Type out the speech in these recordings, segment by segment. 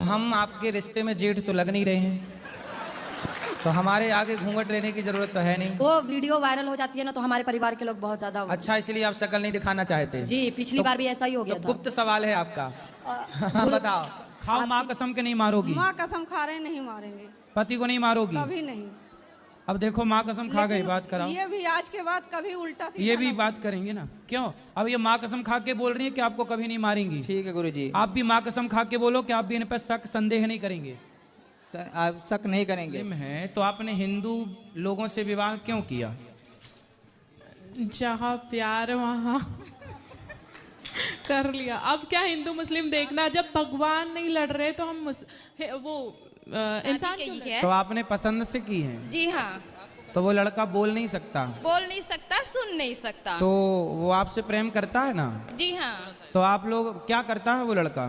हम आपके रिश्ते में जेठ तो लग नहीं रहे हैं, तो हमारे आगे घूंघट लेने की जरूरत तो है नहीं। वो वीडियो वायरल हो जाती है ना, तो हमारे परिवार के लोग बहुत ज्यादा। अच्छा, इसलिए आप शक्ल नहीं दिखाना चाहते? जी, पिछली बार भी ऐसा ही हो गया तो था। गुप्त सवाल है आपका। बताओ, खाओ माँ कसम के नहीं मारोगी? माँ कसम खा रहे नहीं मारेंगे। पति को नहीं मारोगी? कभी नहीं। अब देखो माँ कसम खा गई, बात कराओ। ये भी आज के बाद कभी उल्टा सीधा ये भी ना बात करेंगे ना? क्यों? अब ये माँ कसम खा के बोल रही है कि आपको कभी नहीं मारेंगी। ठीक है गुरुजी। आप भी माँ कसम खा के बोलो कि आप भी इन पर शक संदेह नहीं करेंगे। आप शक नहीं करेंगे। मुस्लिम है तो आपने हिंदू लोगों से विवाह क्यों किया? जहाँ प्यार वहाँ कर लिया। अब क्या हिंदू मुस्लिम देखना, जब भगवान नहीं लड़ रहे तो हम इंसान क्यों लड़? तो आपने पसंद से की है? जी हाँ। तो वो लड़का बोल नहीं सकता? बोल नहीं सकता, सुन नहीं सकता। तो वो आपसे प्रेम करता है ना? जी हाँ। तो आप लोग क्या करता है वो लड़का?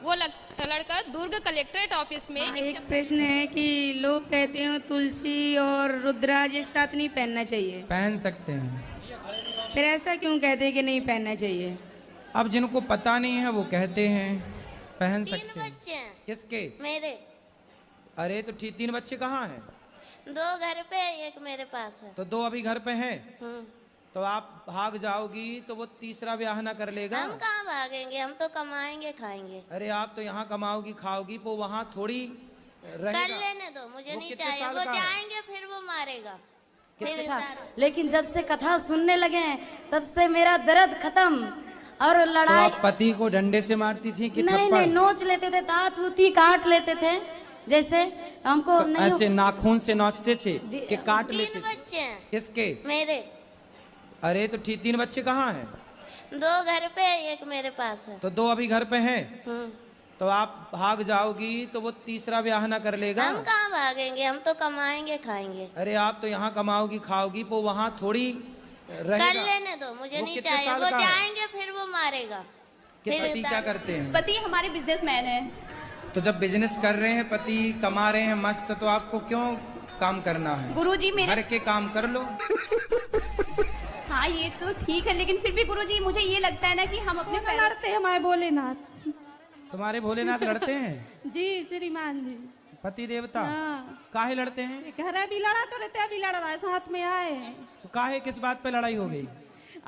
वो लड़का दुर्ग कलेक्ट्रेट ऑफिस में एक प्रश्न है कि लोग कहते हैं तुलसी और रुद्राज एक साथ नहीं पहनना चाहिए। पहन सकते हैं। फिर ऐसा क्यों कहते हैं कि नहीं पहनना चाहिए? अब जिनको पता नहीं है वो कहते हैं पहन सकते हैं। 3 बच्चे हैं किसके? मेरे। अरे तो 3 बच्चे कहाँ हैं? 2 घर पे, एक मेरे पास है। तो 2 अभी घर पे हैं। तो आप भाग जाओगी तो वो तीसरा ब्याह ना कर लेगा? हम कहाँ भागेंगे, हम तो कमाएंगे खाएंगे। अरे आप तो यहाँ कमाओगी खाओगी, वो वहाँ थोड़ी रहेगा। कर लेने दो, मुझे नहीं चाहिए। वो जाएंगे फिर वो मारेगा। लेकिन जब से कथा सुनने लगे हैं तब से मेरा दर्द खत्म। और तो लड़ाई आप पति को डंडे से मारती थी कि नहीं थप्पड़? नहीं, नोच लेते थे, दांत उती काट लेते थे, जैसे हमको तो नहीं ऐसे नाखून से नोचते थे कि काट 3 लेते थे? बच्चे हैं किसके? मेरे। अरे तो 3 बच्चे कहाँ हैं? 2 घर पे, एक मेरे पास है। तो 2 अभी घर पे हैं। तो आप भाग जाओगी तो वो तीसरा ब्याह ना कर लेगा? हम कहाँ भागेंगे, हम तो कमाएंगे खाएंगे। अरे आप तो यहाँ कमाओगी खाओगी, वो वहाँ थोड़ी रहेगा। कर लेने दो, मुझे नहीं चाहिए। वो जाएंगे फिर वो मारेगा। कि पति क्या करते हैं? पति हमारे बिजनेसमैन है। तो जब बिजनेस कर रहे हैं, पति कमा रहे हैं मस्त, तो आपको क्यों काम करना है? गुरुजी मेरे घर के काम कर लो। हाँ ये तो ठीक है, लेकिन फिर भी गुरुजी मुझे ये लगता है ना कि हम अपने लड़ते हैं हमारे भोलेनाथ। तुम्हारे भोलेनाथ लड़ते हैं? जी श्रीमान जी। पति देवता? हाँ। काहे लड़ते हैं? घर अभी लड़ा तो रहते, अभी लड़ रहा है, साथ में आए हैं। तो काहे, किस बात पे लड़ाई हो गई?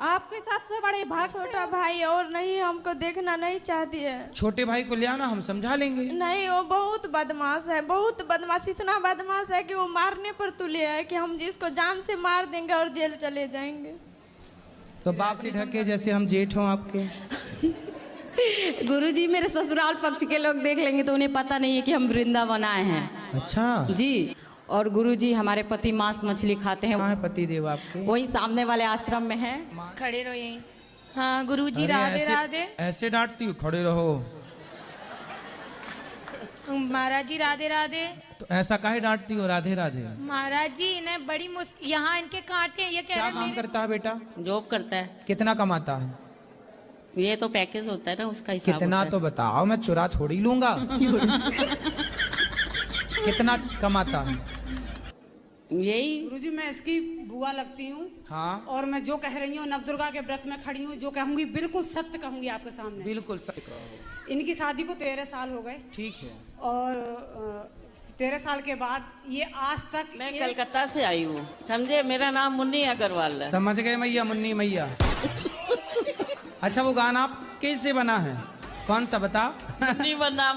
आपके साथ से बड़े भाई, छोटा भाई और नहीं, हमको देखना नहीं चाहती है। छोटे भाई को ले आना, हम समझा लेंगे। नहीं, वो बहुत बदमाश है, बहुत बदमाश। इतना बदमाश है कि वो मारने पर तुले है कि हम जिसको जान से मार देंगे और जेल चले जाएंगे। तो बाप से ढके जैसे हम जेठ हों आपके। गुरुजी मेरे ससुराल पक्ष के लोग देख लेंगे तो उन्हें पता नहीं है कि हम वृंदावन आए हैं। अच्छा जी। और गुरुजी हमारे पति मांस मछली खाते हैं। कहाँ है पति देव आपके? वही सामने वाले आश्रम में है। खड़े रहो यहीं। हाँ गुरुजी अरे राधे ऐसे- राधे। ऐसे डांटती हूँ, खड़े रहो। महाराज जी राधे राधे। तो ऐसा काहे डांटती हो? राधे राधे। महाराज जी इन्हें बड़ी मुश्किल, यहाँ इनके कांटे हैं, ये कह क्या रहे काम करता है बेटा? जॉब करता है। कितना कमाता है? ये तो पैकेज होता है ना, उसका हिसाब कितना होता तो बताओ, मैं चुरा थोड़ी लूंगा। कितना कमाता है? है। यही गुरुजी मैं इसकी बुआ लगती हूँ। हाँ। और मैं जो कह रही हूँ नवदुर्गा के व्रत में खड़ी हूँ, जो कहूँगी बिल्कुल सत्य कहूँगी आपके सामने। बिल्कुल सही कहो। इनकी शादी को 13 साल हो गए। ठीक है। और 13 साल के बाद ये आज तक मैं कलकत्ता से आई हूँ, समझे। मेरा नाम मुन्नी अग्रवाल है। समझ गए मैया, मुन्नी मैया। अच्छा वो गाना आप कैसे बना है? कौन सा बता? मुन्नी बना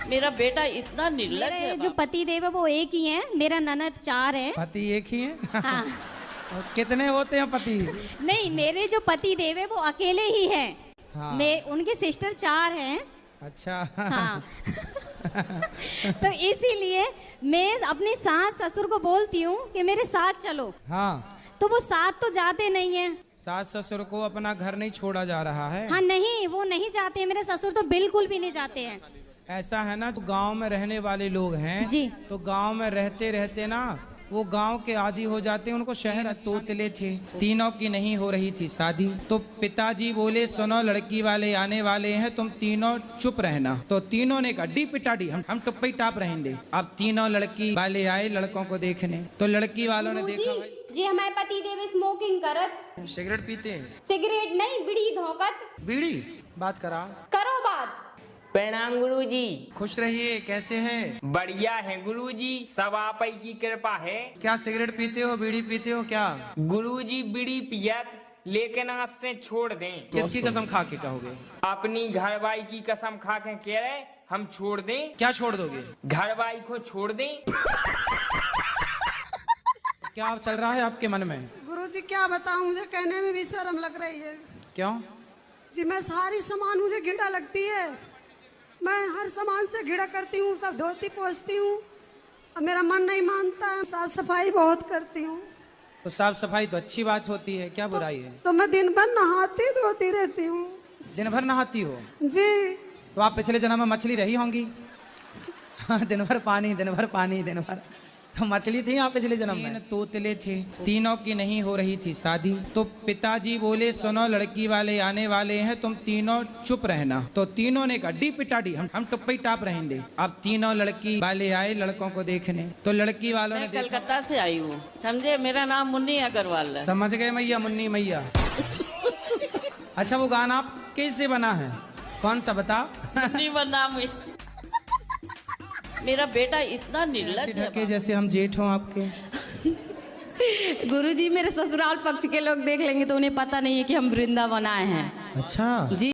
मेरा बेटा इतना निर्लज है। जो पति देव है वो एक ही है, मेरा ननद 4 है। पति एक ही है? हाँ। और कितने होते हैं पति? नहीं, मेरे जो पति देव है वो अकेले ही है। हाँ। मैं उनके सिस्टर 4 हैं। अच्छा। हाँ। तो इसीलिए मैं अपनी सास ससुर को बोलती हूँ कि मेरे साथ चलो। हाँ। तो वो साथ तो जाते नहीं है। सास ससुर को अपना घर नहीं छोड़ा जा रहा है? हाँ नहीं, वो नहीं जाते हैं, मेरे ससुर तो बिल्कुल भी नहीं जाते हैं। ऐसा है ना, जो गांव में रहने वाले लोग हैं जी, तो गांव में रहते रहते ना वो गांव के आदी हो जाते हैं, उनको शहर तोतले थे। तीनों की नहीं हो रही थी शादी, तो पिताजी बोले सुनो लड़की वाले आने वाले हैं, तुम तीनों चुप रहना। तो तीनों ने कहा डी पिटाडी, हम टुप्पी टाप रहेंगे। अब तीनों लड़की वाले आए लड़कों को देखने, तो लड़की वालों ने देखा भाई जी हमारे पति देव स्मोकिंग करत, सिगरेट पीते हैं। सिगरेट नहीं बीड़ी धोकत। बीड़ी बात करा करो बात। प्रणाम गुरुजी। खुश रहिए, कैसे हैं? बढ़िया है गुरुजी, सब आप ही की कृपा है। क्या सिगरेट पीते हो, बीड़ी पीते हो क्या? गुरुजी बीड़ी पियत, लेकिन आज से छोड़ दें। किसकी कसम खा के कहोगे? अपनी घरवाई की कसम खा के कह रहे हम छोड़ दें। क्या छोड़ दोगे? घरवाई को छोड़ दें। क्या चल रहा है आपके मन में? गुरुजी क्या बताऊं, मुझे कहने में भी शर्म लग रही है। क्यों? जी मैं सारी सामान मुझे घिड़ा लगती है, मैं हर सामान से घिड़ा करती हूँ, सब धोती पोंछती हूँ, और मेरा मन नहीं मानता है। साफ सफाई बहुत करती हूँ। तो साफ सफाई तो अच्छी बात होती है, क्या बुराई है? तो मैं दिन भर नहाती धोती रहती हूँ। दिन भर नहाती हो? जी। तो आप पिछले जन्म में मछली रही होंगी। दिन भर पानी, दिन भर पानी, दिन भर। तो मछली थी आप पिछले जन्म में? 3 तोतले थे, तीनों की नहीं हो रही थी शादी। तो पिताजी बोले सुनो लड़की वाले आने वाले हैं, तुम तीनों चुप रहना। तो तीनों ने कहा डी पिटाडी, हम टुप्पा ही टाप रहेंगे। अब तीनों लड़की वाले आए लड़कों को देखने, तो लड़की वालों ने कलकत्ता से आई हूँ, समझे। मेरा नाम मुन्नी अग्रवाल है। समझ गए मैया, मुन्नी मैया। अच्छा वो गाना आप कैसे बना है, कौन सा बता? मुन्नी बना मेरा बेटा इतना निर्लज है, जैसे हम जेठ हों आपके। गुरुजी मेरे ससुराल पक्ष के लोग देख लेंगे तो उन्हें पता नहीं है कि हम वृंदावन आए हैं। अच्छा जी।